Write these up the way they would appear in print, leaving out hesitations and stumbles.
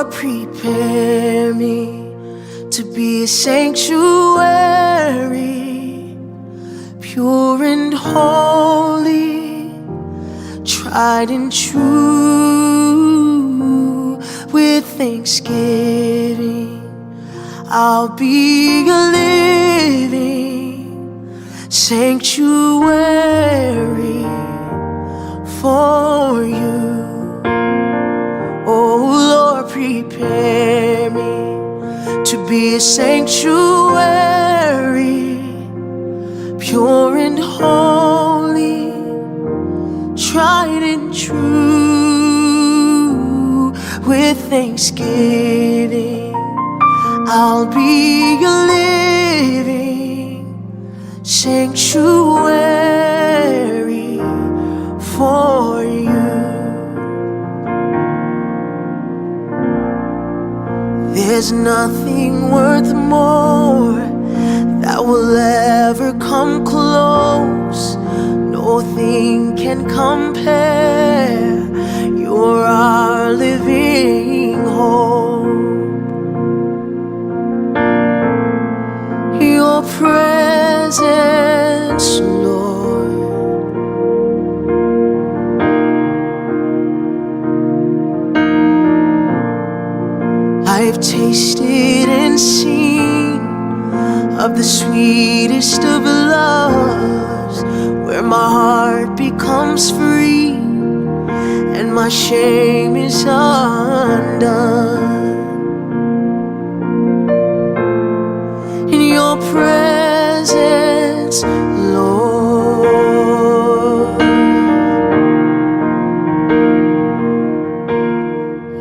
Lord, prepare me to be a sanctuary, pure and holy, tried and true. With thanksgiving, I'll be a living sanctuary for you. Oh Lord, prepare me to be a sanctuary, pure and holy, tried and true. With thanksgiving, I'll be a living sanctuary for you. There's nothing worth more that will ever come close. No thing can compare. You're our living hope. Your presence, Lord, I've tasted and seen of the sweetest of loves, where my heart becomes free and my shame is undone. In your presence, Lord,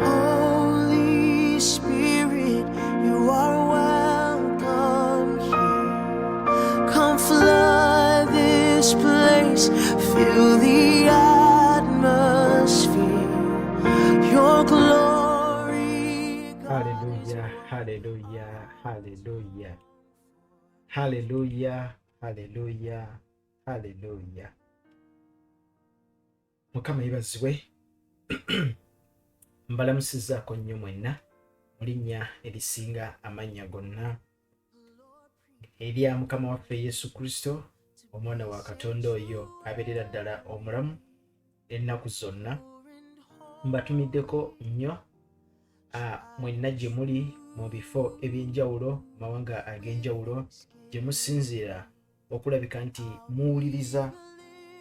Holy Spirit, you are welcome here. Come flood this place, fill the atmosphere. Your glory. Hallelujah, hallelujah, hallelujah. Hallelujah, hallelujah, hallelujah. Mukama yebazibwe. Mbalamusizaako nnyo mwenna mu linnya erisinga amannya gonna, erya Mukama waffe Yesu Kristo, omwana wa Katonda oyo abeerera ddala omulamu ennaku zonna. Mbatumiddeko nnyo mwenna gye muli mu bifo eby'enjawulo, mawanga ag'enjawulo, gye musinziira okulabika nti muwuliriza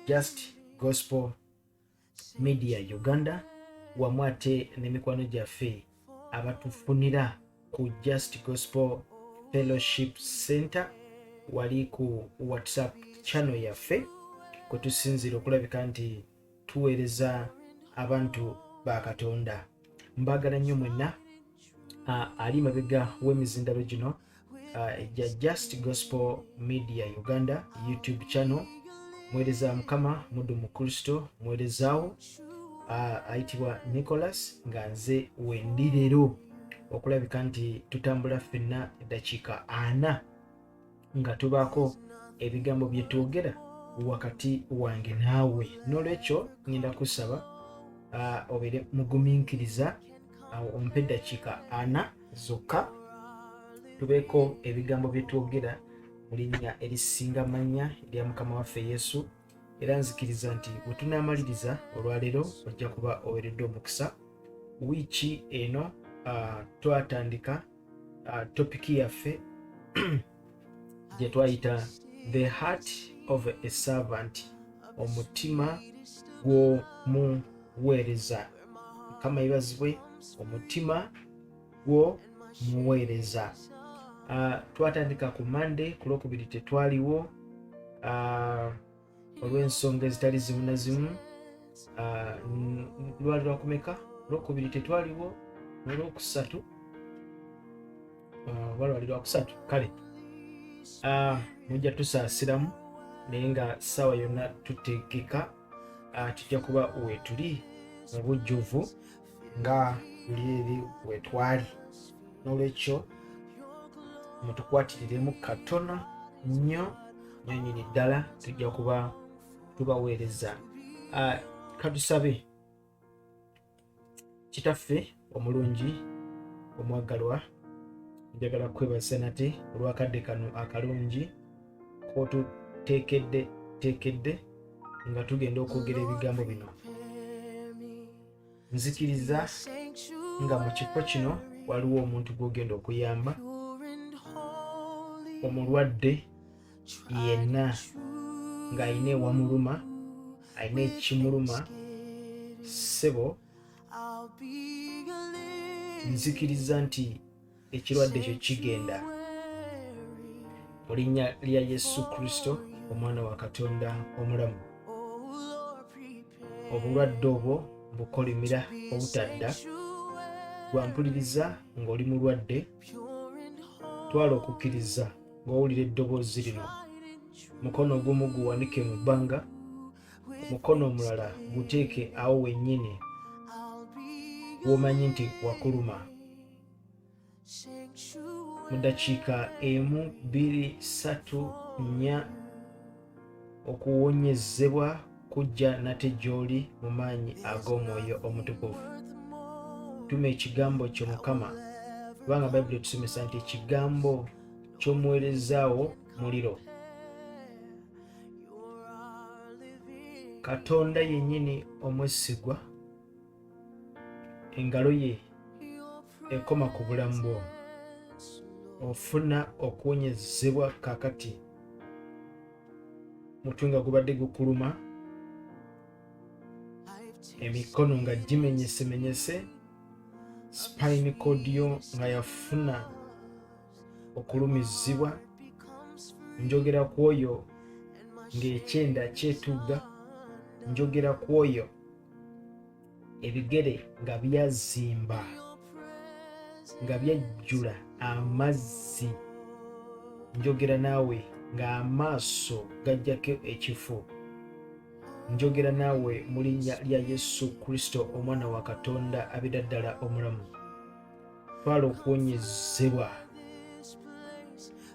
Just Gospel Media Uganda, wamu ate n'emikwano gyaffe abatufunira ku Just Gospel Fellowship Center, wali ku WhatsApp channel yaffe kwe tusinziira okulabika nti tuweereza abantu ba Katonda. Mbagala nnyo mwenna ali mabega w'emizindalo gino ejja Just Gospel Media Uganda YouTube channel. Mwereza Mukama, muddu mu Kristo, mwerezaawo ayitibwa Nicholas, nga nze wendi leero okulabika nti tutambula ffenna eddakiika 4 nga tubaako ebigambo bye twogera wakati wange naawe. N'olwekyo ngenda kusaba obeere mugumiikiriza ompe eddakiika 4 zokka tubeeko ebigambo bye twogera mu linnya erisinga amannya erya Mukama waffe Yesu. Era nzikiriza nti bwe tunaamaliriza olwaleero ojja kuba oweeredde omukisa. Wiiki eno twatandika topiki yaffe gye twayita The Heart of a Servant, omutima gw'omuweereza. Mukama yebazibwe, omutima gw'omuweereza. Twatandika ku Monday, ku Lwokubiri tetwaliwo olw'ensonga ezitali zimu na zimu. Lwali lwakumeka? Lwokubiri tetwaliwo, n'Olwokusatu lwali Lwakusatu. Kale mujja tusaasiramu, naye nga ssaawa yonna tutegeka tujja kuba weetuli mu bujjuvu nga buli eri wetwali. N'olwekyo mutukwatiremu katono nnyo nyonyini ddala, tujja kuba tubaweereza. Katusabe. Kitaffe omulungi, omwagalwa, njagala kwebaza nate olwakadde kano akalungi k'otuteekedde nga tugenda okwogera ebigambo bino. Nzikiriza nga mu kifo kino waliwo omuntu gw'ogenda okuyamba, omulwadde yenna ng'ayina ewamuluma, ayina ekimuluma. Ssebo, nzikiriza nti ekirwadde ekyo kigenda mu linnya lya Yesu Kristo, omwana wa Katonda omulamu. Obulwadde obwo bukolimira obutadda. Gwampuliriza ng'oli mulwadde, twala okukkiriza ng'owulira eddoboozi lino. Mukono ogumu guwanike mu bbanga, omukono omulala guteeke awo wennyini w'omanyi nti wakuluma. Mu ddakiika 1, 2, 3, 4 okuwonyezebwa kujja nate gy'oli mu maanyi ag'Omwoyo Omutukuvu. Tuma ekigambo kyo Mukama, kubanga Bayibuli etusomesa nti ekigambo ky'omuweerezaawo muliro. Katonda yennyini omwesigwa, engalo ye ekoma ku bulamu bwo. Ofuna okuwonyezebwa kakati. Mutwe nga gubadde gukuluma, emikono nga gimenyesemenyese, spine cord yo nga yafuna okulumizibwa. Njogera ku oyo ng'ekyenda kyetuga, njogera ku oyo ebigere nga byazimba, nga byajjula amazzi, njogera naawe ng'amaaso gajjako ekifu. Njogera naawe mu linnya lya Yesu Kristo, omwana wa Katonda abira ddala omulamu. Twala okuwonyezebwa.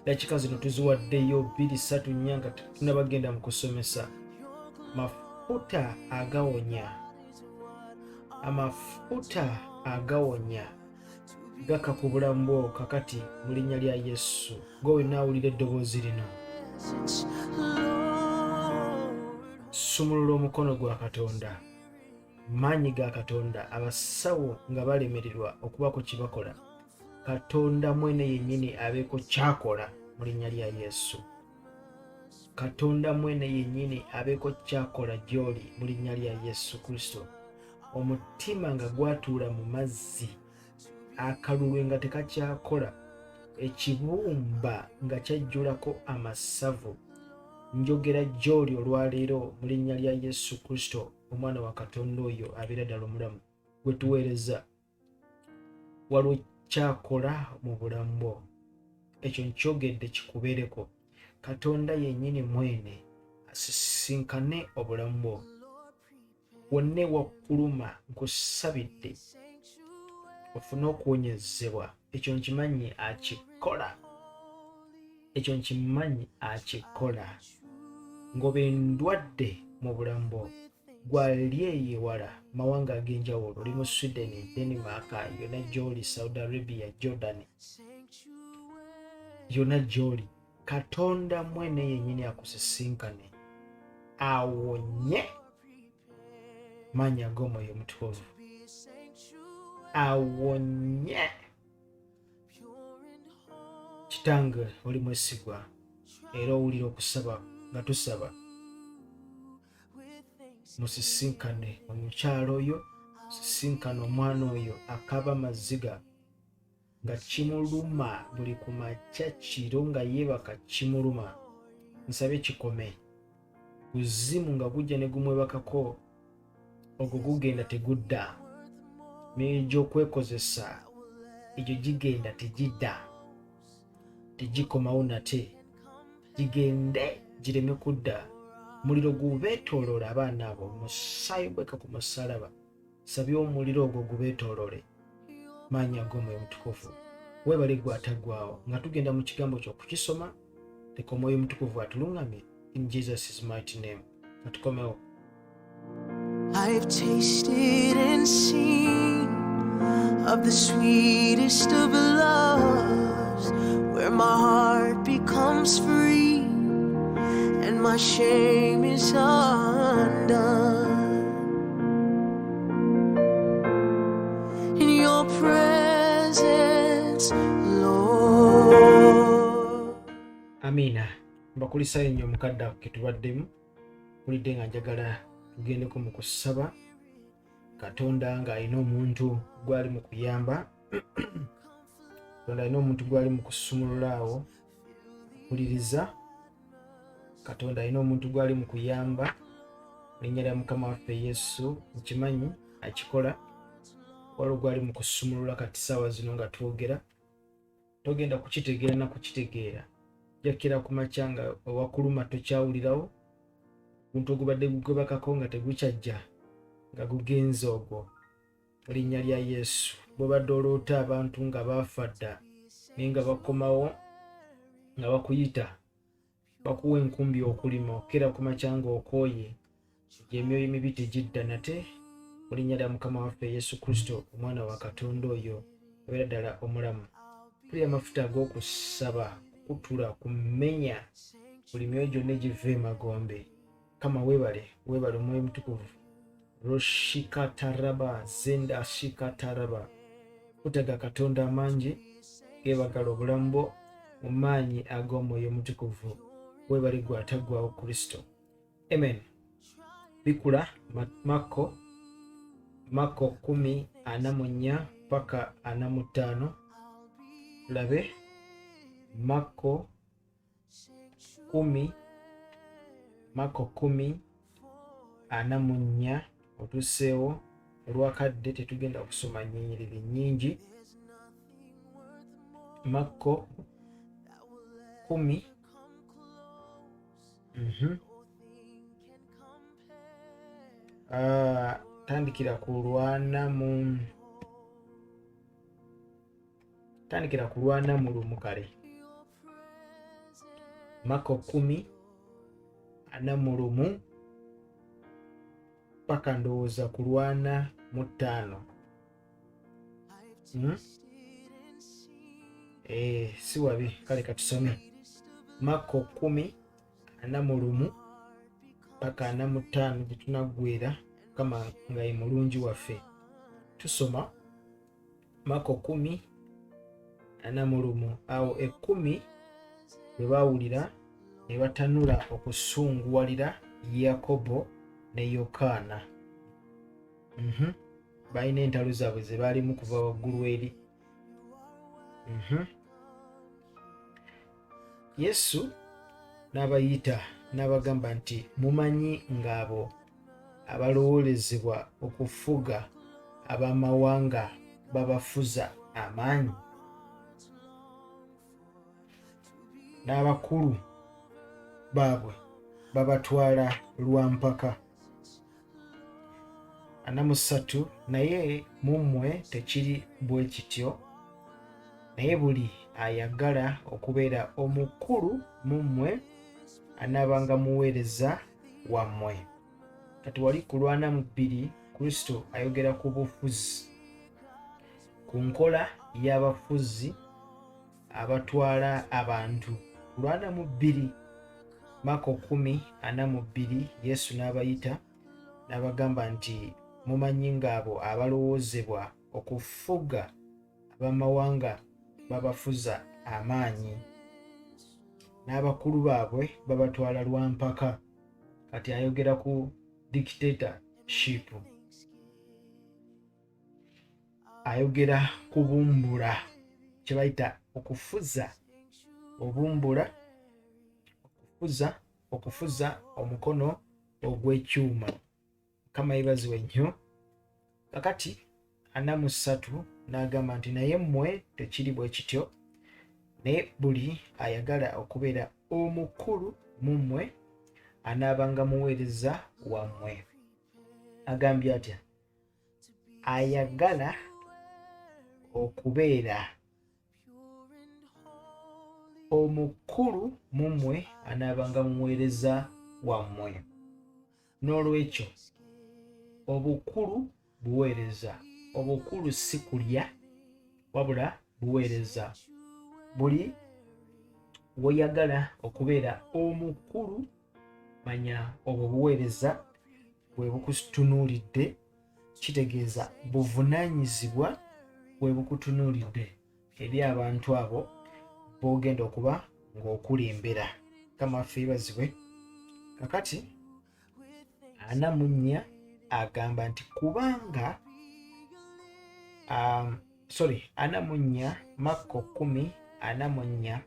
Dakika zino tuziwaddeyo 2, 3, 4 nga tunabagenda mu kusomesa. Mafuta agawonya, amafuta agawonya gaka ku bulamu bwo kakati mu linnya lya Yesu. Gwe naawulira eddoboozi lino, sumulula omukono gwa Katonda, maanyi ga Katonda. Abasawo nga balemererwa okuba ku kibakola, Katonda mwene yennyini abeeko kyakola mu linnya lya Yesu. Katonda mwene yennyini abeeko kyakola gy'oli mu linnya lya Yesu Kristo. Omutima nga gwatuula mu mazzi, akalulwe nga tekakyakola, ekibumba nga kyajjulako amasavu, njogera gy'oli olwaleero mu linnya lya Yesu Kristo, omwana wa Katonda oyo abeera ddala omulamu. Gwe tuweereza, waliwo kyakola mu bulamu bwo. Ekyo nkyogedde kikubeereko. Katonda yennyini mwene asisinkane obulamu bwo. Wonna ewakuluma nkusabidde ofune okuwonyezebwa. Ekyo nkimanyi akikola, ekyo nkimanyi akikola. Ngoba endwadde mu bulamu bwo, gwali eyewala mawanga ag'enjawulo, oli mu Sweden, Denmark, yonna gy'oli, Saudi Arabia, Jordan, yonna gy'oli, Katonda mwene yennyini akusisinkane, awonye maanyi ag'Omwoyo Omutukuvu, awonye. Kitange oli mwesigwa era owulira okusaba nga tusaba. Musisinkane omukyalo oyo, musisinkane omwana oyo akaaba amaziga nga kimuluma buli ku makya kiro nga yeebaka kimuluma. Nsabe kikome. Kuzimu nga gujja ne gumwebakako, ogwo gugenda tegudda. N'egy'okwekozesa egyo gigenda tegidda, tegikomawo nate, gigende gireme kudda. Muliro gubeetoolole abaana abo, omusaayi gweka ku musalaba, sabye omuliro ogwo gubeetoolole. Maanyi ag'Omwoyo Omutukuvu, weebale gwataggwaawo. Nga tugenda mu kigambo ky'okukisoma, leka Omwoyo Omutukuvu atuluŋŋamye. In Jesus' mighty name. Nga tukomewo. I've tasted and seen of the sweetest of loves, where my heart becomes free and my shame is undone. In your presence, Lord. Amina. Mbakulisayo nnyo mukadde ako ketubaddemu. Kulidde nga njagala tugendeko mu kusaba Katonda ng'alina omuntu gwali mu kuyamba. Katonda alina omuntu gwali mu kusumulula awo okuliriza. Katonda alina omuntu gwali mu kuyamba. Linnya lya Mukama waffe Yesu nkimanyi akikola. Waliwo gwali mu kusumulula kati ssaawa zino nga twogera. Togenda kukitegeera na kukitegeera. Jakira ku makya nga owakuluma tokyawulirawo. Omuntu ogubadde gugwebakako nga tegukyajja nga gugenze ogwo. Mu linnya lya Yesu. Bw'obadde oloota abantu nga baafa dda naye nga bakomawo nga bakuyita bakuwa enkumbi okulima okera ku makya nga okooye emyoyo emibi tegidda nate. Mu linnya lya Mukama waffe Yesu Kristo omwana wa Katonda oyo abeera ddala omulamu. Tuli amafuta ag'okusaba kutula kumenya buli myoyo gyonna egiva emagombe. Kama weebale omwoyo mutukuvu. Roshikataraba zenda shikataraba. Kutaga Katonda amangi geebagala obulamu bwo mu maanyi ag'omwoyo mutukuvu. Weebale gwataggwawo Kristo. Amen. Bikula Mako 10:44 paka 45. Labe Mako 10:44 otuseewo olwakadde tetugenda kusoma nnyiriri nnyingi. Mako 10 tandikira ku lwana mu lumu kale. Mako 10:41 paka ndowooza ku 45. Si wabi kale katusome. Mako 10:41 paka 45 gye tunaggweera kama nga ye mulungi waffe. Tusoma Mako 10:41. Awo 10 bwe baawulira ne batanula okusunguwalira Yakobo ne Yokaana. Balina entalo zaabwe ze baalimu kuva waggulu eri. Yesu n'abayita n'abagamba nti mumanyi ng'abo abalowoolezebwa okufuga abamawanga babafuza amaanyi, n'abakulu baabwe babatwala lwa mpaka. 43 Naye mu mmwe tekiri bwe kityo, naye buli ayagala okubeera omukulu mu mmwe anaabanga muweereza wammwe. Kati wali ku 42 Kristo ayogera ku bufuzi, ku nkola y'abafuzi abatwala abantu. 42 Mako 10:42 Yesu n'abayita n'abagamba nti mumanyi ng'abo abalowoozebwa okufuga abamawanga babafuza amaanyi, n'abakulu baabwe babatwala lwa mpaka. Kati ayogera ku dictatorship, ayogera kubumbula, kye bayita okufuza, obumbula, okufuza omukono ogw'ekyuma. Kama yeebazibwe nnyo. Kakati 43 n'agamba nti naye mmwe tekiri bwe kityo, naye buli ayagala okubeera omukulu mu mmwe anaabanga muweereza wammwe. Agambye atya? Ayagala okubeera omukulu mu mmwe anaabanga muweereza wammwe. N'olwekyo obukulu buweereza, obukulu si kulya wabula buweereza. Buli woyagala okubeera omukulu manya obwo buweereza bwe bukutunuulidde, kitegeeza buvunaanyizibwa bwe bukutunuulidde eri abantu abo b'ogenda okuba ng'okulembera. Kamaffe yeebazibwe. Kakati 44 agamba nti kubanga 44 Makko 10:44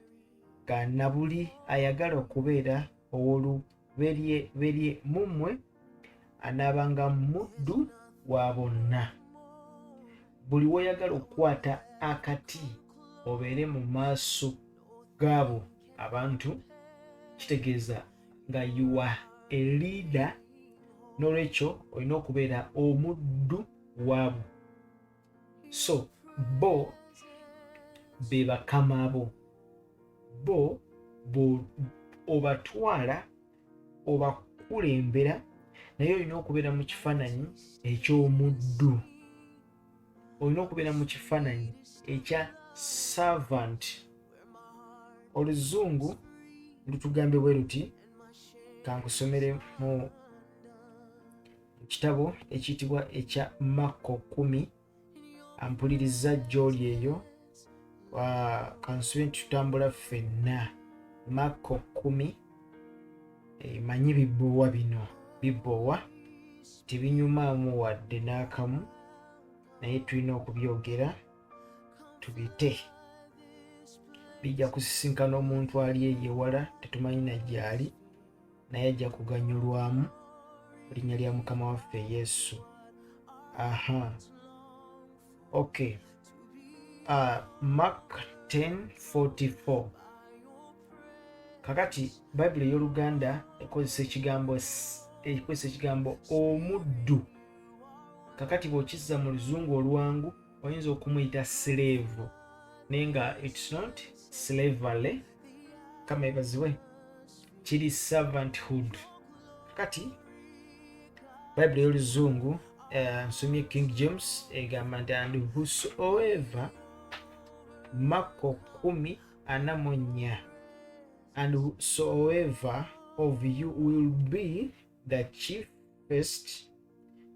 gana buli ayagala okubeera ow'olubereberye mu mmwe anaabanga muddu wa bonna. Buli woyagala okukwata akati obeere mu maaso gaabo abantu, kitegeeza nga you are a leader, n'olwekyo olina okubeera omuddu waabo. So bo be bakama bo, bo obatwala obakulembera, naye olina okubeera mu kifaananyi eky'omuddu, olina okubeera mu kifaananyi ekya servant. Oluzungu lutugambe bwe luti, kankusomere mu kitabo ekiyitibwa ekya Makko 10. Ampuliriza gy'oli eyo, kansube tutambula ffenna. Makko 10, manyi biboowa bino, biboowa tebinyumaamu wadde n'akamu, naye tulina okubyogera tubite. Bijja kusisinkana omuntu ali eyo ewala tetumanyi na gy'ali, naye ajja kuganyulwamu mu linnya lya Mukama waffe Yesu. Okay. Mark 10:44. Kakati Bayibuli ey'Oluganda ekozesa ekigambo omuddu. Kakati bw'okizza mu luzungu olwangu oyinza okumuyita slave, naye nga it's not slavery. Kama ebazibwe kiri servanthood. Kakati Bayibuli y'Oluzungu nsomye King James egamba nti and whosoever, Makko 10:44, and whosoever of you will be the chiefest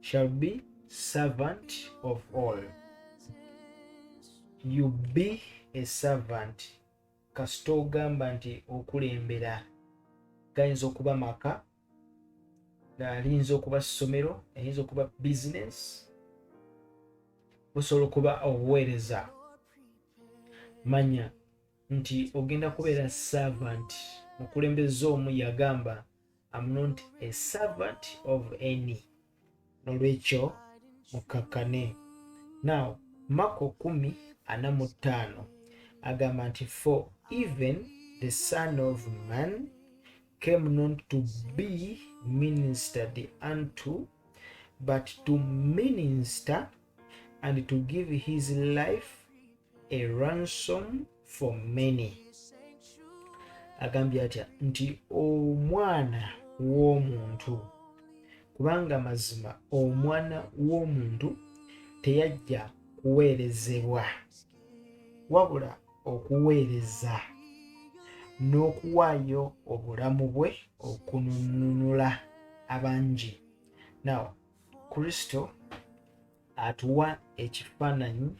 shall be servant of all. You be a servant. Kasita ogamba nti okulembera, gayinza okuba maka, gayinza okuba ssomero, ayinza okuba business, busobola okuba obuweereza. Manya nti ogenda kubeera servant. Mukulembeze omu yagamba I'm not a servant of any. Nolwekyo mukakkane. Now Makko 10:45 agamba nti for even the Son of Man came not to be ministered unto, but to minister and to give his life a ransom for many. Agambye atya nti omwana w'omuntu, kubanga mazima omwana w'omuntu teyajja kuweerezebwa wabula okuweereza n'okuwaayo obulamu bwe okununula abangi. Now Kristo atuwa ekifaananyi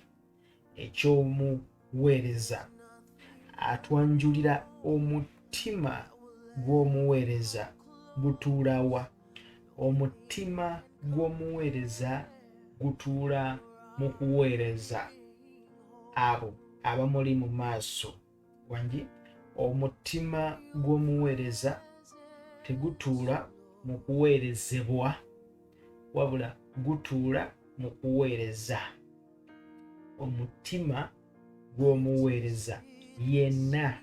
eky'omuweereza, atwanjulira omutima gw'omuweereza gutuula wa? Omutima gw'omuweereza gutuula mu kuweereza abo abamuli mu maaso wangi. Omutima gw'omuweereza tegutuula mu kuweerezebwa wabula gutuula mu kuweereza. Omutima gw'omuweereza yenna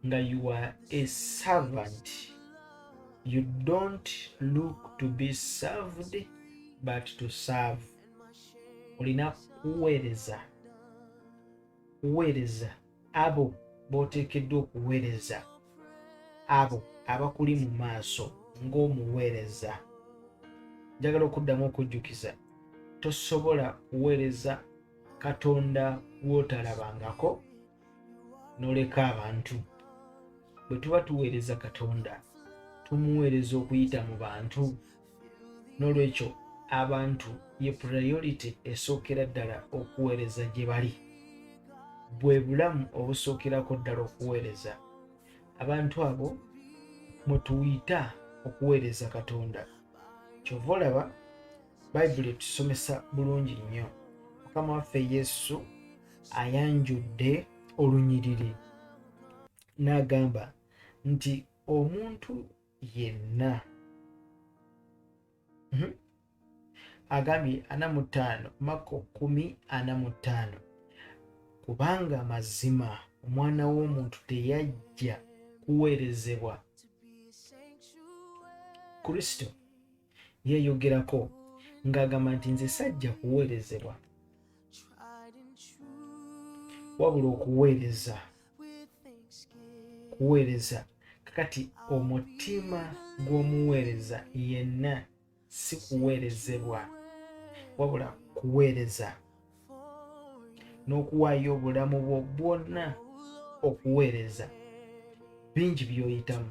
nga you are a servant. You don't look to be served but to serve. Olina kuweereza abo b'oteekeddwa okuweereza, abo abakuli mu maaso ng'omuweereza. Njagala okuddamu okujjukiza tosobola kuweereza Katonda gw'otalabangako n'oleka abantu. Bwe tuba tuweereza Katonda tumuweereza okuyita mu bantu. N'olwekyo abantu ye priority esookera ddala okuweereza gye bali. Bwe bulamu obusookerako ddala okuweereza. Abantu abo mwe tuyita okuweereza Katonda. Kyova olaba Bayibuli etusomesa bulungi nnyo. Mukama waffe Yesu ayanjudde olunyiriri n'agamba nti omuntu yenna agambye 45 Mako 10:45 kubanga mazima omwana w'omuntu teyajja kuweerezebwa. Kristo yeeyogerako ng'agamba nti nze sajja kuweerezebwa wabula okuweereza. Kakati omutima gw'omuweereza yenna si kuweerezebwa wabula kuweereza n'okuwaayo obulamu bwo bwonna okuweereza. Bingi by'oyitamu,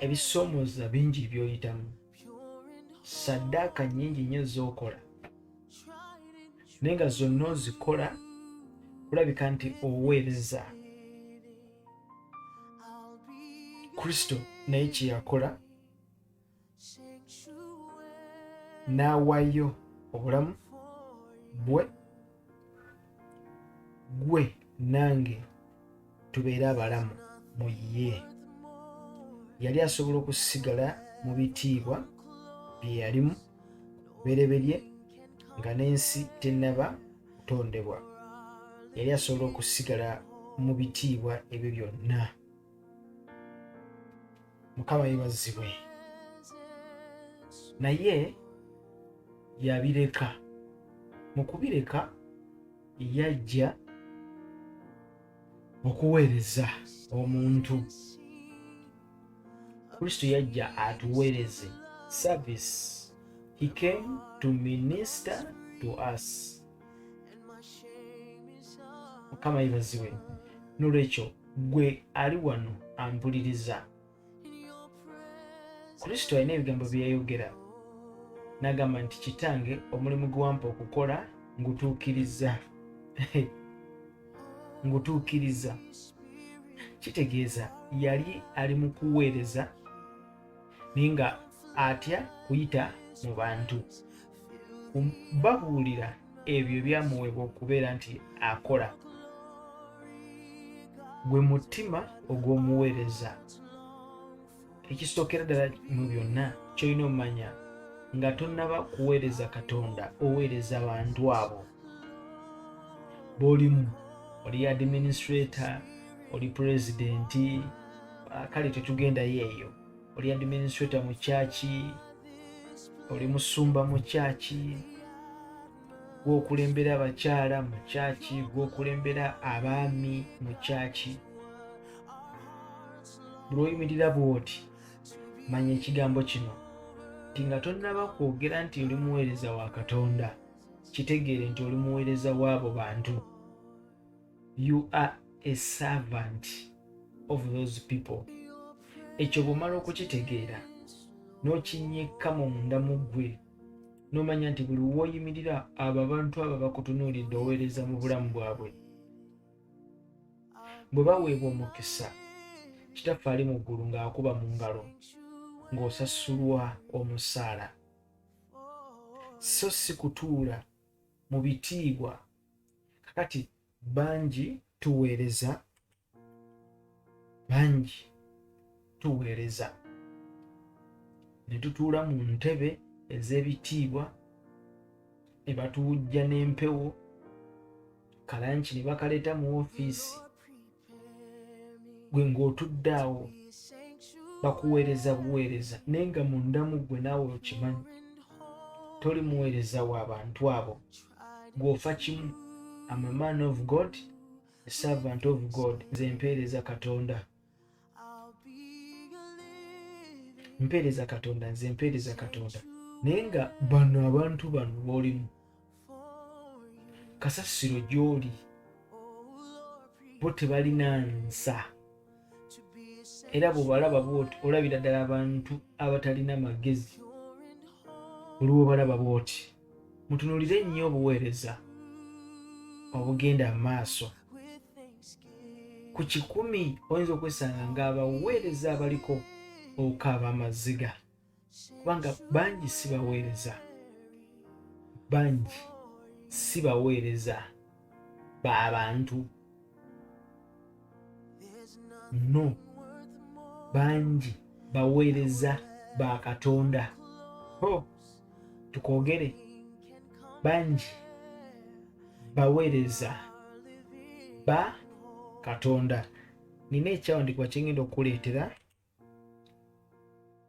ebisoomooza bingi by'oyitamu, ssaddaaka nnyingi nnyo z'okola, naye nga zonna ozikola kulabika nti oweereza. Kristo naye kye yakola n'awaayo obulamu bwe, gwe nange tubeere abalamu mu ye. Yali asobola okusigala mu bitiibwa bye yalimu bereberye nga n'ensi tennaba kutondebwa. Yali asobola okusigala mu bitiibwa ebyo byonna. Mukama yeebazibwe. Naye yabireka. Mu kubireka yajja okuweereza omuntu. Kristo yajja atuweereze. Service. He came to minister to us. Mukama yeebazibwe. N'olwekyo gwe ali wano ampuliriza. Kristo alina ebigambo bye yayogera n'agamba nti kitange omulimu gwe wampa okukola ngutuukiriza. Ngutuukiriza kitegeeza yali ali mu kuweereza naye nga atya kuyita mu bantu, babuulira ebyo byamuweebwa okubeera nti akola. Gwe mutima ogw'omuweereza. Ekisookera ddala mu byonna ky'olina omanya nga tonnaba kuweereza Katonda oweereza abantu abo b'olimu. Oli administrator, oli presidenti, kale tetugendayo eyo. Oli administrator mu kyaki, oli musumba mu kyaki, gw'okulembera abakyala mu kyaki, gw'okulembera abaami mu kyaki. Buli oyimirira bw'oti manya ekigambo kino nti nga tonnaba kwogera nti oli muweereza wa Katonda, kitegeere nti oli muweereza w'abo bantu. You are a servant of those people. Ekyo bw'omala okukitegeera n'okinyekka munda mu ggwe n'omanya nti buli w'oyimirira abo abantu abo bakutunuulidde oweereza mu bulamu bwabwe. Bwe baweebwa omukisa Kitaffe ali mu ggulu ng'akuba mu ngalo ng'osasulwa omusaala, so si kutuula mu bitiibwa. Kakati bangi tuweereza ne tutuula mu ntebe ez'ebitiibwa ne batuwujja n'empewo, kalanki ne bakaleeta mu woofiisi, gwe ng'otudde awo bakuweereza buweereza naye nga munda mu ggwe naawe okimanyi toli muweereza w'abantu abo. Gw'ofa kimu. I'm a man of God, a servant of God. Nze mpeereza Katonda. Mpeereza Katonda, nze mpeereza Katonda. naye nga bano abantu bano b'olimu kasasiro gy'oli bo tebalina nsa, era bw'obalaba bw'oti olabira ddala abantu abatalina magezi. Olw'obalaba bw'oti mutunuulire nnyo obuweereza obugenda mu maaso. Ku 100 oyinza okwesanga ng'abaweereza abaliko okukaaba amaziga, kubanga bangi si baweereza, bangi si baweereza b'abantu, no, bangi baweereza ba Katonda. Tukoogere, bangi baweereza ba Katonda. Nina ekyawandiikibwa kye ngenda okukuleetera,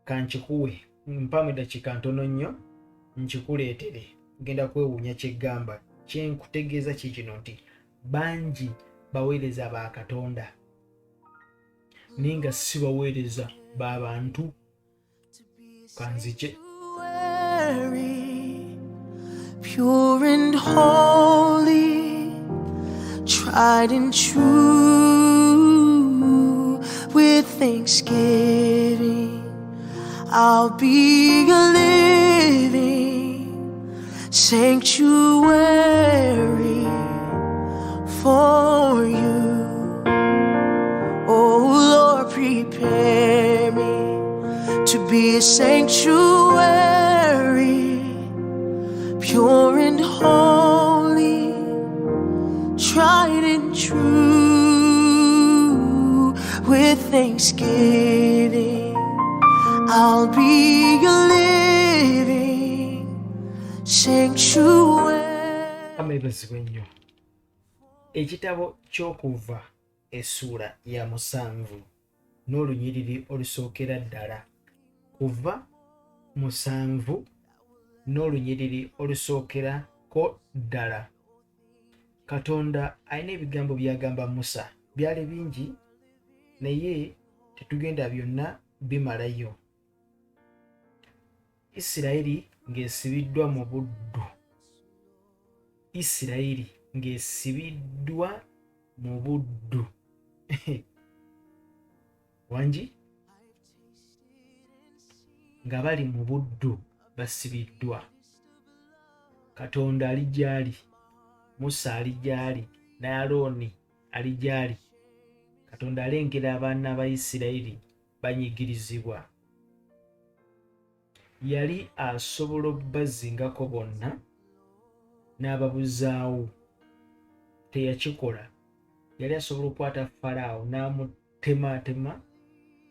kankikuwe, mpamu eddakiika ntono nnyo nkikuleetere. Ngenda kwewuunya kyeggamba. Kye nkutegeeza kikino nti bangi baweereza ba Katonda naye nga si baweereza b'abantu. Kanzike. Pure and holy, tried and true, with thanksgiving I'll be a living sanctuary for you. Oh Lord, prepare me to be a sanctuary, pure and holy, tried and true, with thanksgiving I'll be a living sanctuary. Amebazibwe nnyo. Ekitabo ky'Okuva essuula ya 7 n'olunyiriri olusookera ddala. Kuva 7 n'olunyiriri olusookerako ddala. Katonda alina ebigambo by'agamba Musa. Byali bingi naye tetugenda byonna bimalayo. Isirayiri ng'esibiddwa mu buddu. Isirayiri ng'esibiddwa mu buddu. Wangi nga bali mu buddu basibiddwa. Katonda ali gyali, Musa ali gyali, ne Alooni ali gyali. Katonda alengera abaana ba Isirayiri banyigirizibwa. Yali asobola obbazingako bonna n'ababuzaawo, teyakikola. Yali asobola okukwata Falaawo n'amutemaatema,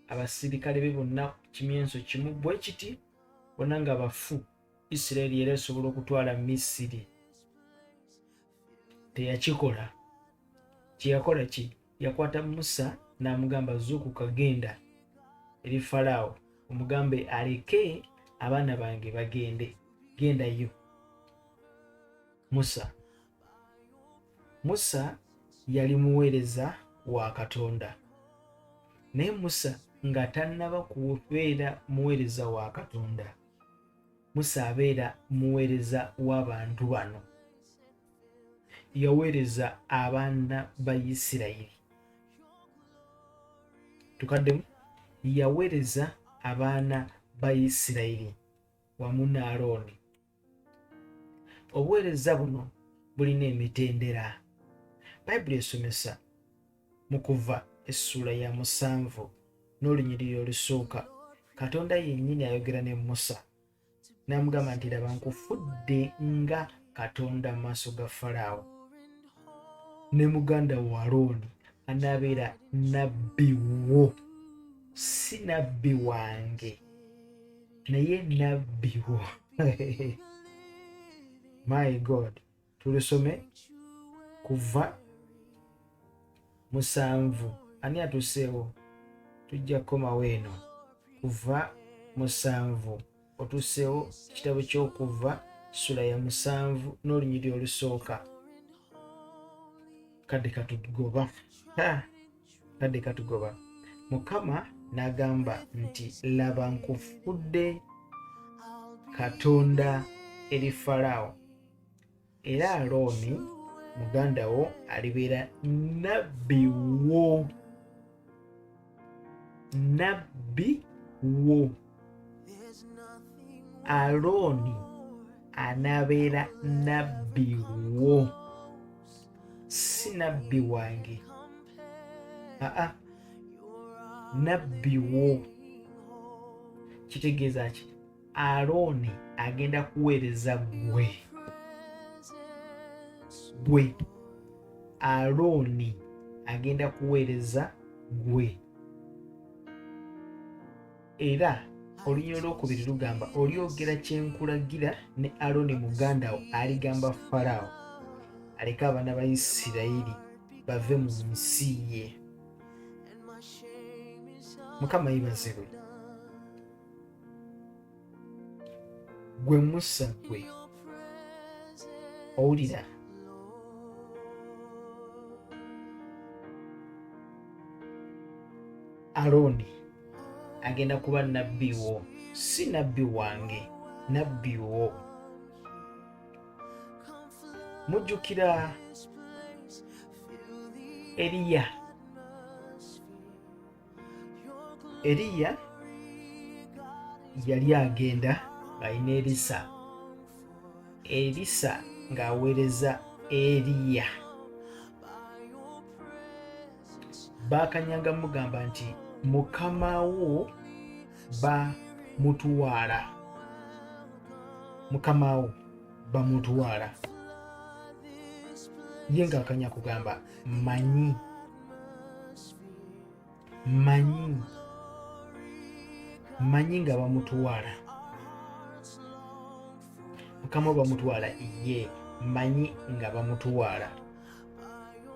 abasirikale be bonna kimyenso kimu bwe kiti, bonna nga bafu. Isirayiri yali asobola okutwala Misiri, teyakikola. Kye yakola ki? Yakwata Musa n'amugamba zuukuka genda eri Falaawo omugambe aleke abaana bange bagende. Gendayo. Musa yali muweereza wa Katonda, naye Musa nga tannaba kubeera muweereza wa Katonda. Musa abeera muweereza w'abantu bano. Yaweereza abaana ba Isirayiri. Tukaddemu, yaweereza abaana ba Isirayiri wamu ne Alooni. Obuweereza buno bulina emitendera. Bayibuli esomesa mu Kuva essuula ya 7 n'olunyiriri olusooka, Katonda yennyini ayogera ne Musa n'amugamba nti laba nkufudde nga Katonda mu maaso ga Falaawo, ne muganda wo Alooni anaabeera nabbi wo, si nabbi wange naye nabbi wo. My God. Tulusome Kuva 7. Ani atuseewo? Tujja kukomawo eno. Kuva 7 otuseewo kitabo ky'Okuva sula ya 7 n'olunyiriri olusooka. Kadde katugoba. Mukama n'agamba nti laba nkufudde Katonda eri Falaawo, era Alooni muganda wo alibeera nabbi wo. Nabbi wo. Alooni anaabeera nabbi wo, si nabbi wange. Nabbi wo. Kitegeeza ki? Alooni agenda kuweereza gwe. Alooni agenda kuweereza gwe. Era olunyiro olwokubiri lugamba olyogera kyenkulagira ne Alooni muganda wo aligamba Falaawo aleke abaana ba Isirayiri bave mu nsi ye. Mukama yeebazibwe. Gwe Musa gwe, owulira? Alooni agenda kuba nabbi wo, si nabbi wange, nabbi wo. Mujjukira Eriya. Eriya yali agenda ng'alina Erisa. Erisa ng'aweereza Eriya. Baakanyanga mugamba nti mukama wo bamutwala. Mukama wo bamutwala. Ye ng'akanya kugamba mmanyi nga bamutwala. Mukama wo bamutwala, ye mmanyi nga bamutwala.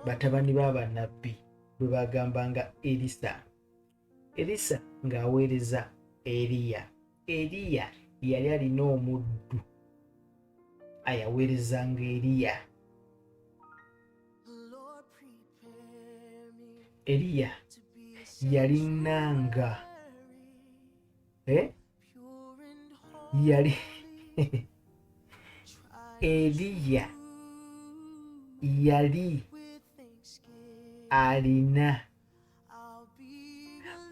Batabani b'abannabbi bwe bagambanga Erisa. Erisa ng'aweereza Eriya. Eriya yali alina omuddu ayaweerezanga Eriya. Eriya yalinanga Eriya yali alina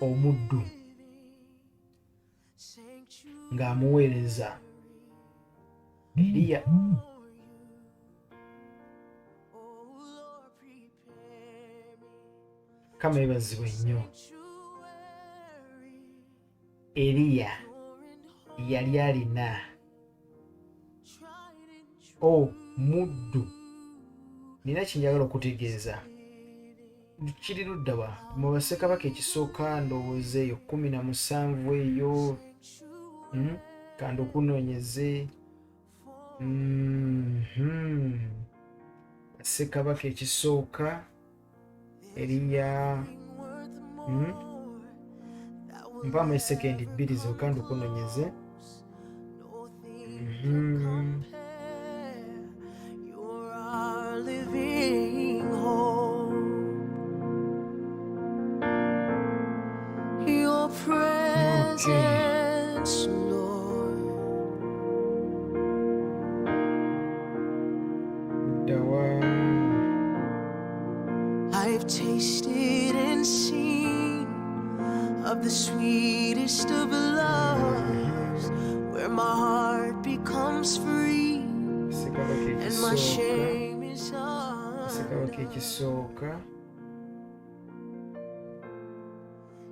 omuddu ng'amuweereza. Eriya Kama yeebazibwe nnyo. Eriya yali alina muddu. Nina kyenjagala okutegeeza. Kiri ludda wa? Mu Bassekabaka ekisooka ndowooza eyo 17 eyo. Kandi okunoonyeze. Bassekabaka ekisooka Eriya mpamu esekendi 2 zokka ndukunoonyeze. I've tasted and seen of the sweetest of loves, where my heart becomes free and my shame is undone.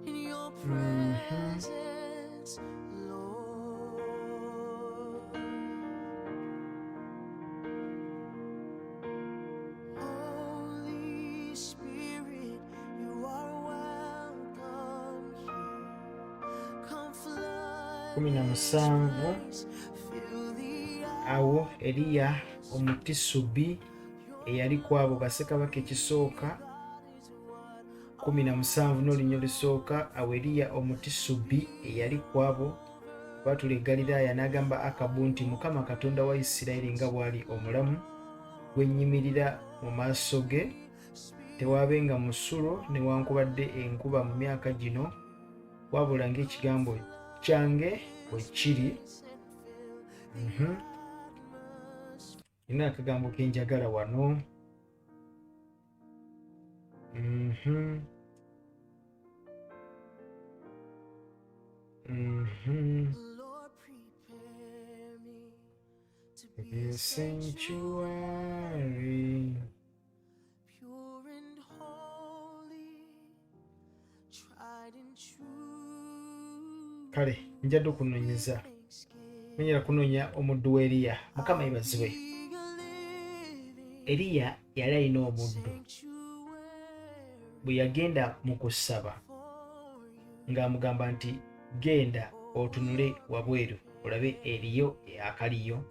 In your presence, Lord. Holy Spirit, you are welcome here. Come flood this place, fill the awo Eriya Omutisubi eyali kwabo Bassekabaka ekisooka 17 n'olunnyo lusooka. Awo Eriya Omutisubi eyali kwabo batula e Ggaliraaya n'agamba Akabu nti Mukama Katonda wa Isirayiri nga bw'ali omulamu, gwe nnyimirira mu maaso ge, tewaabenga musulo newankubadde enkuba mu myaka gino, wabula ng'ekigambo kyange bwe kiri. Nina akagambo kenjagala wano. A sanctuary. Pure and holy, tried and true. Kale njadde okunoonyeza menyera kunoonya omuddu wa Eriya. Mukama yebazibwe. Eriya yali alina omuddu. Bwe yagenda mu kusaba ng'amugamba nti genda otunule wabweru olabe eriyo akaliyo,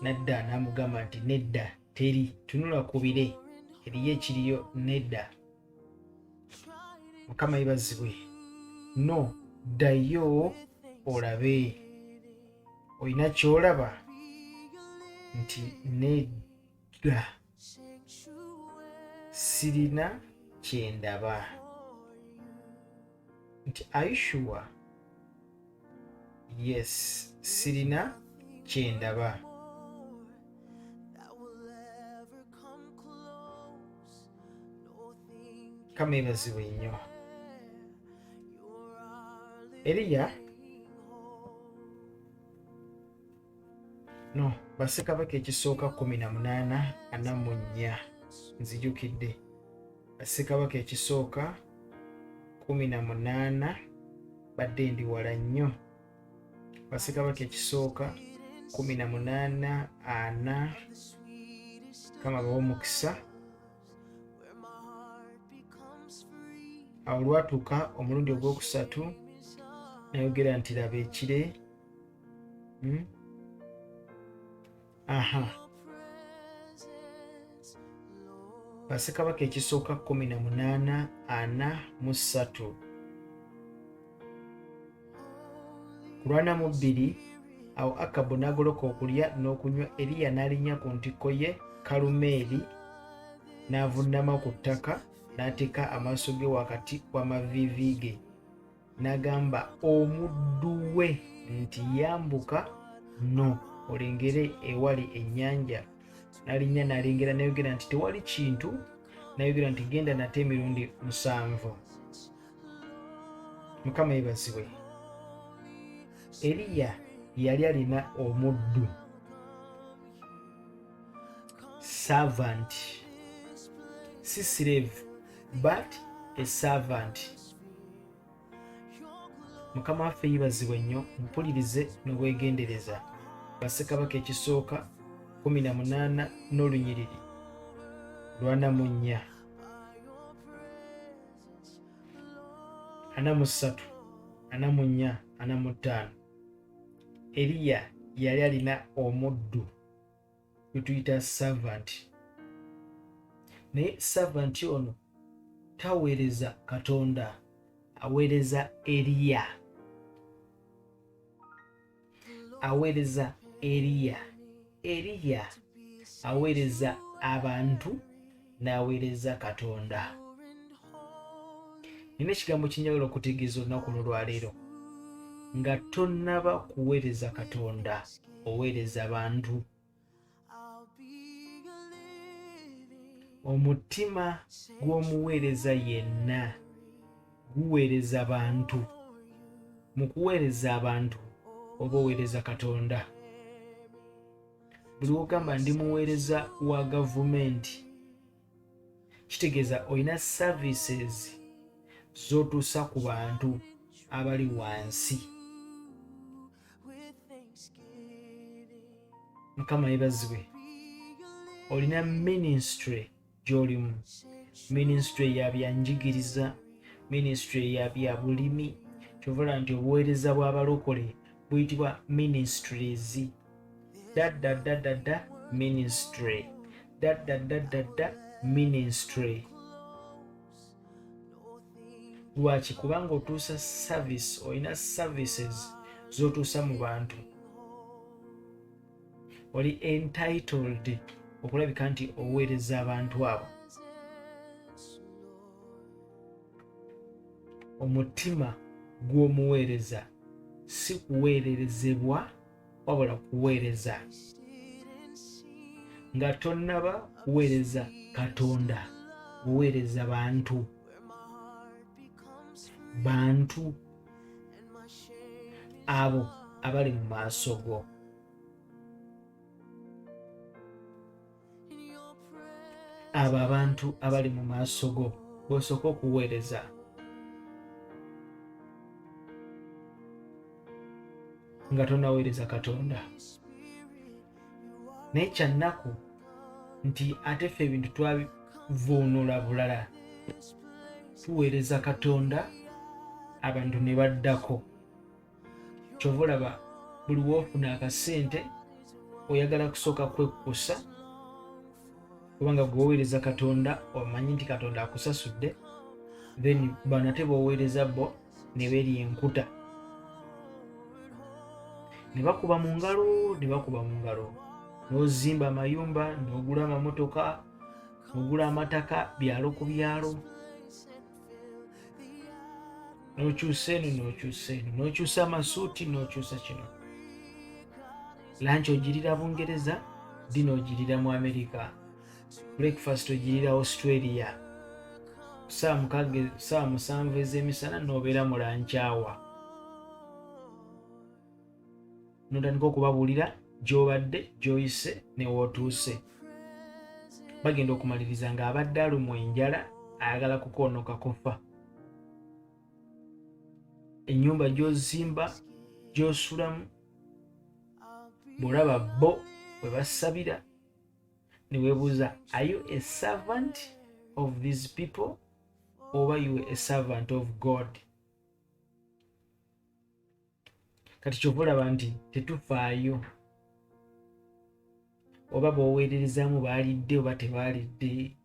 nadda n'amugamba nti nedda, teri, tunula ku bire, eriyo ekiriyo, nedda. Mukama yebazibwe. No, ddayo olabe. Olina kyolaba? Nti nedda, sirina kyendaba. Nti are you sure? Yes, sirina kyendaba. Mukama yebazibwe nnyo. Eriya no, bassekabaka ekisooka 18:44 nzijukidde. Bassekabaka ekisooka 18 badde ndi wala nnyo. Bassekabaka ekisooka 18:4 kama bawa omukisa. Awo lwatuuka omulundi ogwokusatu nayogera nti laba ekire. Bassekabaka ekisooka 18:43 kulwana mu 2. Awo Akabu n'agoloka okulya n'okunywa. Eriya n'alinnya ku ntikko ye Kalumeeri n'avuunama ku ttaka n'ateeka amaaso ge wakati w'amaviivi ge n'agamba omuddu we nti yambuka no olengere ewali ennyanja. N'alinnya n'alengera n'ayogera nti tewali kintu. N'ayogera nti genda nate emirundi 7. Mukama yebazibwe. Eriya yali alina omuddu, servant, si slave but a servant. Mukama waffe yebazibwe nnyo. Mpulirize n'obwegendereza. Bassekabaka ekisooka 18 n'olunyiriri 44 43 44 45. Eriya yali alina omuddu gwe tuyita servant. Naye servant ono taweereza Katonda, aweereza Eriya. Aweereza Eriya. Eriya aweereza abantu n'aweereza Katonda. Nina ekigambo kinjagala okutegeeza olunaku olwaleero. Nga tonnaba kuweereza Katonda, oweereza bantu. Omutima gw'omuweereza yenna guweereza bantu. Mu kuweereza abantu oba oweereza Katonda. Buli wogamba ndi muweereza wa gavumenti, kitegeeza olina services z'otuusa ku bantu abali wansi. Mukama yebazibwe. Olina ministry gy'olimu. Ministry ya byanjigiriza, ministry ya bya bulimi. Kyovola nti obuweereza bw'abalokole buyitibwa ministries. Ministry. Ministry. Lwaki? Kubanga otuusa service, olina services z'otuusa mu bantu. Oli entitled okulabika nti oweereza abantu abo. Omutima gw'omuweereza si kuweererezebwa wabula kuweereza nga tonnaba kuweereza Katonda, kuweereza bantu abo abali mu maaso go. Abo abantu abali mu maaso go bosooka okuweereza. Nga tonaweereza Katonda. Naye kyannaku nti ate ffe ebintu twabivuunula bulala. Tuweereza Katonda, abantu ne baddako. Kyova olaba buli woofuna akasente oyagala kusooka kwekkusa, kubanga gweoweereza Katonda omanyi nti Katonda akusasudde, then bano ate b'oweereza bo ne beerya enkuta, ne bakuba mu ngalo, n'ozimba amayumba, n'ogula amamotoka, n'ogula amataka byalo ku byalo, n'okyusa eno, n'okyusa amasuuti, n'okyusa kino. Lunch ogirira Bungereza, dina ogirira mu America, breakfast ogirira Australia, saa 7 ez'emisana n'obeera mu lunch hour. N'otandika okubabuulira gy'obadde, gy'oyise, ne wootuuse. Bagenda okumaliriza ng'abadde alumwa enjala, ayagala kukoonoka kufa. Ennyumba gy'ozimba, gy'osulamu, bw'olaba bo bwe basabira, ne weebuuza, are you a servant of these people oba you a servant of God? Kati kyova olaba nti tetufaayo oba b'oweererezaamu baalidde oba tebaalidde,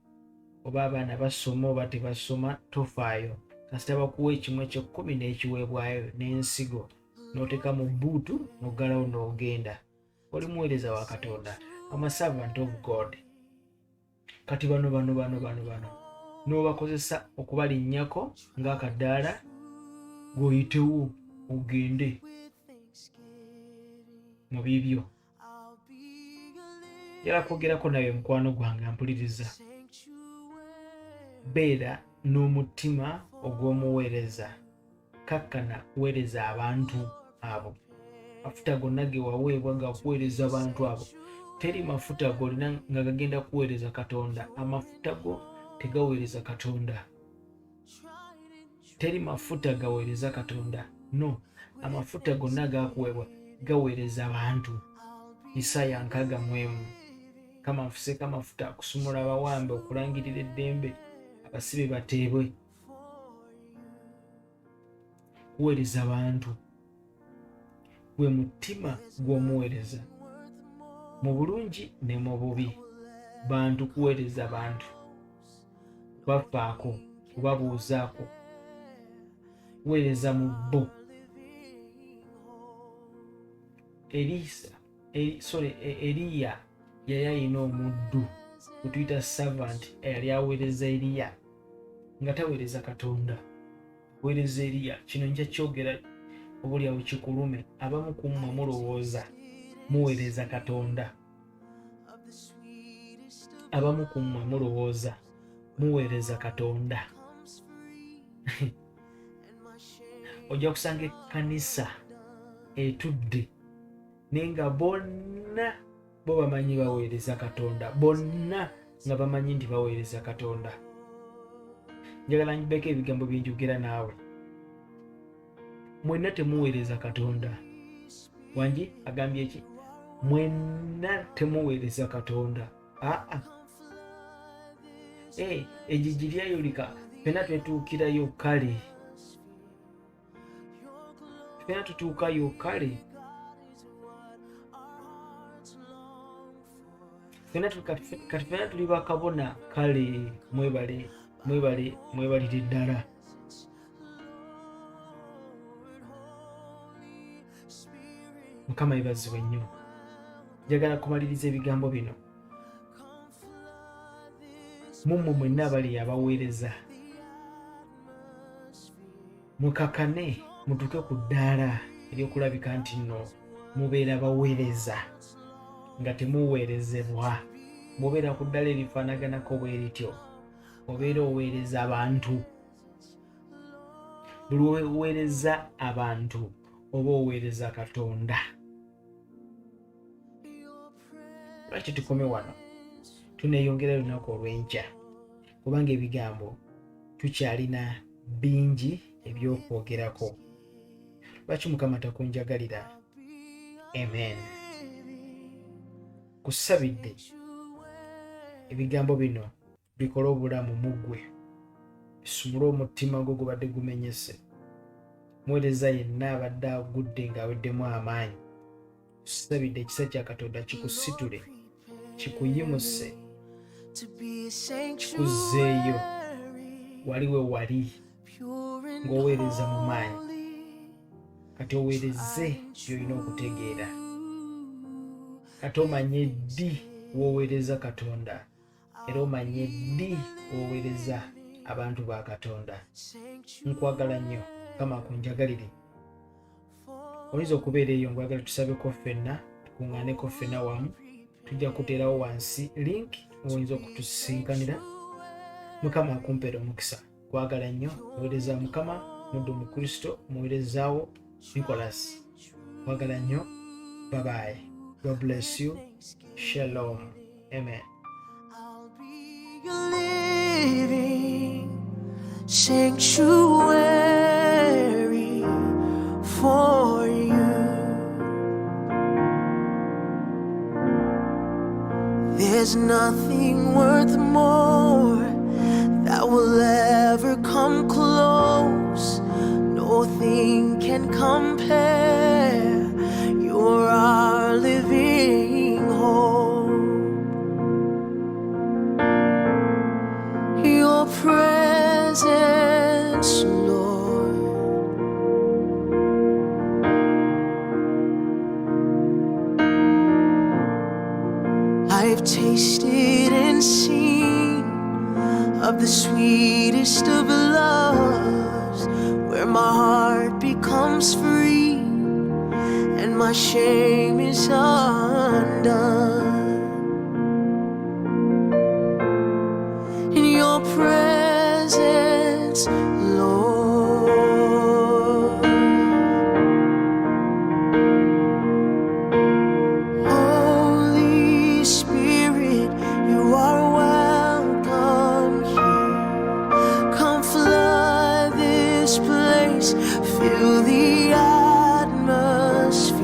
oba abaana basoma oba tebasoma, tofaayo. Kasita bakuwa ekimu eky'ekkumi n'ekiweebwayo n'ensigo, n'oteeka mu bbuutu n'oggalawo n'ogenda, oli muweereza wa Katonda, ama servant of God. Kati bano n'obakozesa okubalinnyako ng'akaddaala g'oyitewo ogende mu bibyo. Njala kwogerako nawe mukwano gwange ampuliriza. Beera n'omutima ogw'omuweereza. Kakkana kuweereza abantu abo. Mafuta gonna ge waweebwa ga kuweereza abantu abo, teri mafuta g'olina nga gagenda kuweereza Katonda. Amafuta go tegaweereza Katonda. Teri mafuta gaweereza Katonda. No, amafuta gonna gakuweebwa gaweereza abantu. Isaya 60:1. Kama nfuseko amafuta akusumula abawambe, okulangirira eddembe, abasibe bateebwe. Kuweereza abantu gwe mutima gw'omuweereza, mu bulungi ne mu bubi. Bantu kuweereza bantu, kubafaako, kubabuuzaako, kuweereza mu bo. Eriya yali alina omuddu gwe tuyita servant eyali aweereza Eriya nga taweereza Katonda. Weereza Eriya, kino nja kyogera obulyawo kikulume. Abamu ku mmwe mulowooza muweereza Katonda, abamu ku mmwe mulowooza muweereza Katonda. Ojja kusanga ekkanisa etudde naye nga bonna bo bamanyi baweereza Katonda, bonna nga bamanyi nti baweereza Katonda. Njagala njibbeko ebigambo bye njogera naawe. Mwenna temuweereza Katonda. Wangi agambye ki? Mwenna temuweereza Katonda. Ejiji lyayolika, ffenna twetuukirayo kale. Ffenna tutuukayo kale. Kati ffenna tuli bakabona kale. Mwebalire ddala. Mukama yeebazibwe nnyo. Njagala kumaliriza ebigambo bino. Mummwe mwenna abali abaweereza, mukakane mutuuke ku ddaala ery'okulabika nti nno mubeera baweereza nga temuweerezebwa, mubeera ku ddala erifaanaganako bwe lityo, obeera oweereza abantu. Buli oweereza abantu oba oweereza Katonda. Lwaki tukome wano? Tuneeyongera lunaku olw'enkya kubanga ebigambo tukyalina bingi ebyokwogerako. Lwaki Mukama takunjagalira? Amen. Kusabidde ebigambo bino bikole obulamu mu ggwe, bisumule omutima gwo gubadde gumenyese. Muweereza yenna abadde agudde ng'aweddemu amaanyi, kusabidde ekisa kya Katonda kikusitule, kikuyimuse, kikuzzeeyo wali we wali ng'oweereza mu maanyi. Kati oweereze by'olina okutegeera. Kati omanye ddi w'oweereza Katonda era omanye ddi w'oweereza abantu ba Katonda. Nkwagala nnyo, Mukama akunjagalire. Oyinza okubeera eyo ngwagala tusabeko ffenna, tukuŋŋaaneko ffenna wamu. Tujja kuteerawo wansi link oyinza okutusinkanira. Mukama akumpeera omukisa. Kwagala nnyo, oweereza Mukama, muddu mu Kristo, muweerezaawo Nicholas. Kwagala nnyo. Bye bye. God bless you. Shalom. Amen. I'll be a living sanctuary for you. There's nothing worth more that will ever come close. Nothing can compare. You're our living hope. Your presence, Lord, I've tasted and seen of the sweetest of loves, where my heart becomes free and my shame is undone. In your presence, Lord, Holy Spirit, you are welcome here. Come flood this place, fill the atmosphere.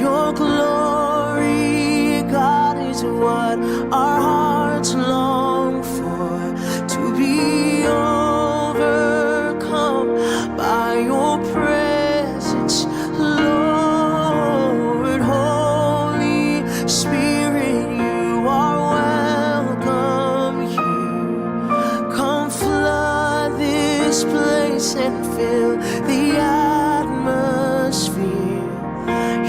Your glory, God, is what our hearts long for, to be overcome by your presence, Lord. Holy Spirit, you are welcome here. Come flood this place and fill the atmosphere.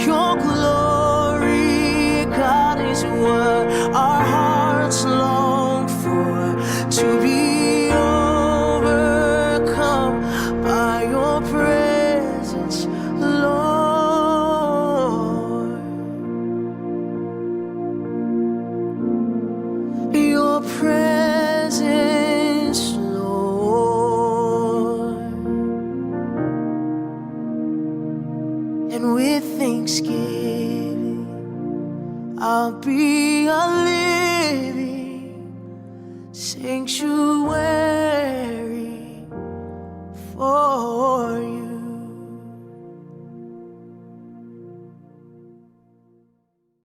Your glory, God, is what our hearts long for, to be overcome by your presence, Lord. Your presence, Lord. And with thanksgiving, I'll be a living sanctuary for you.